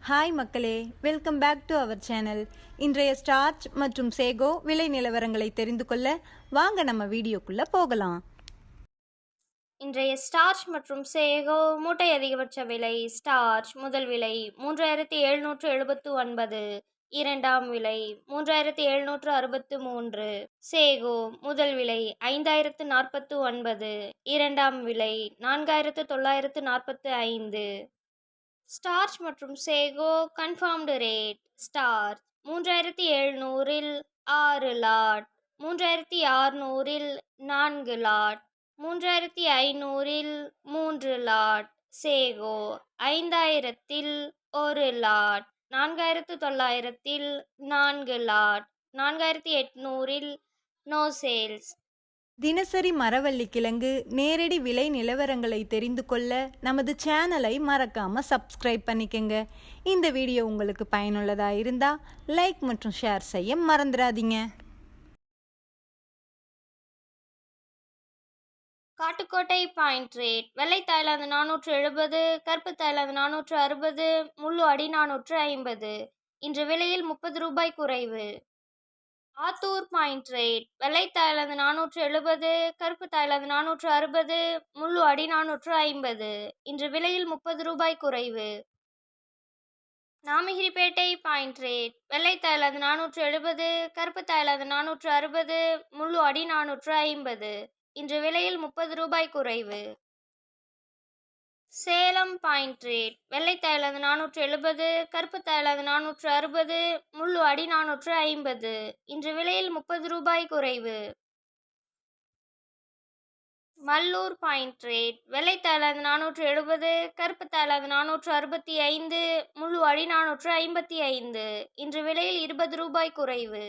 Hi மக்களே, welcome back to our channel. இன்றைய starch மற்றும் சேகோ விலை நிலவரங்களை தெரிந்து கொள்ள வாங்க நம்ம வீடியோக்குள்ள போகலாம். இன்றைய ஸ்டார்ச் மற்றும் சேகோ மூட்டை அதிகபட்ச விலை. ஸ்டார்ச் முதல் விலை 3779, இரண்டாம் விலை 3763. சேகோ முதல் விலை 5049, இரண்டாம் விலை 4945. ஸ்டார்ச் மற்றும் சேகோ கன்ஃபார்ம்டு ரேட். ஸ்டார்ச் 3700-இல் 6 லாட், 3600-இல் 4 லாட், 3500-இல் 3 லாட். சேகோ 5000-இல் 1 லாட், 4900-இல் 4 லாட், 4800-இல் நோ சேல்ஸ். தினசரி மரவள்ளி கிழங்கு நேரடி விலை நிலவரங்களை தெரிந்து கொள்ள நமது சேனலை மறக்காம சப்ஸ்கிரைப் பண்ணிக்கங்க. இந்த வீடியோ உங்களுக்கு பயனுள்ளதா இருந்தா லைக் மற்றும் ஷேர் செய்ய மறந்துடாதீங்க. Kattukottai point rate. வெள்ளை தாய்லாந்து 470, கருப்பு தாய்லாந்து 460, முள்ளு அடி 450. இன்று விலையில் 30 ரூபாய் குறைவு. Attur point rate. வெள்ளை தாய்லாந்து 470, கருப்பு தாய்லாந்து 460, முள்ளு அடி 450. இன்று விலையில் 30 ரூபாய் குறைவு. Namagiripettai point rate. வெள்ளை தாய்லாந்து 470, கருப்பு தாய்லாந்து 460, முள்ளு அடி 450. இன்று விலையில் 30 ரூபாய் குறைவு. Salem point rate. வெள்ளை தாய்லாந்து 470, கருப்பு தாய்லாந்து 460, முள்ளு அடி 450. இன்று விலையில் 30 ரூபாய் குறைவு. Mallur point rate. வெள்ளை தாய்லாந்து 470, கருப்பு தாய்லாந்து 465, முள்ளு அடி 455. இன்று விலையில் 20 ரூபாய் குறைவு.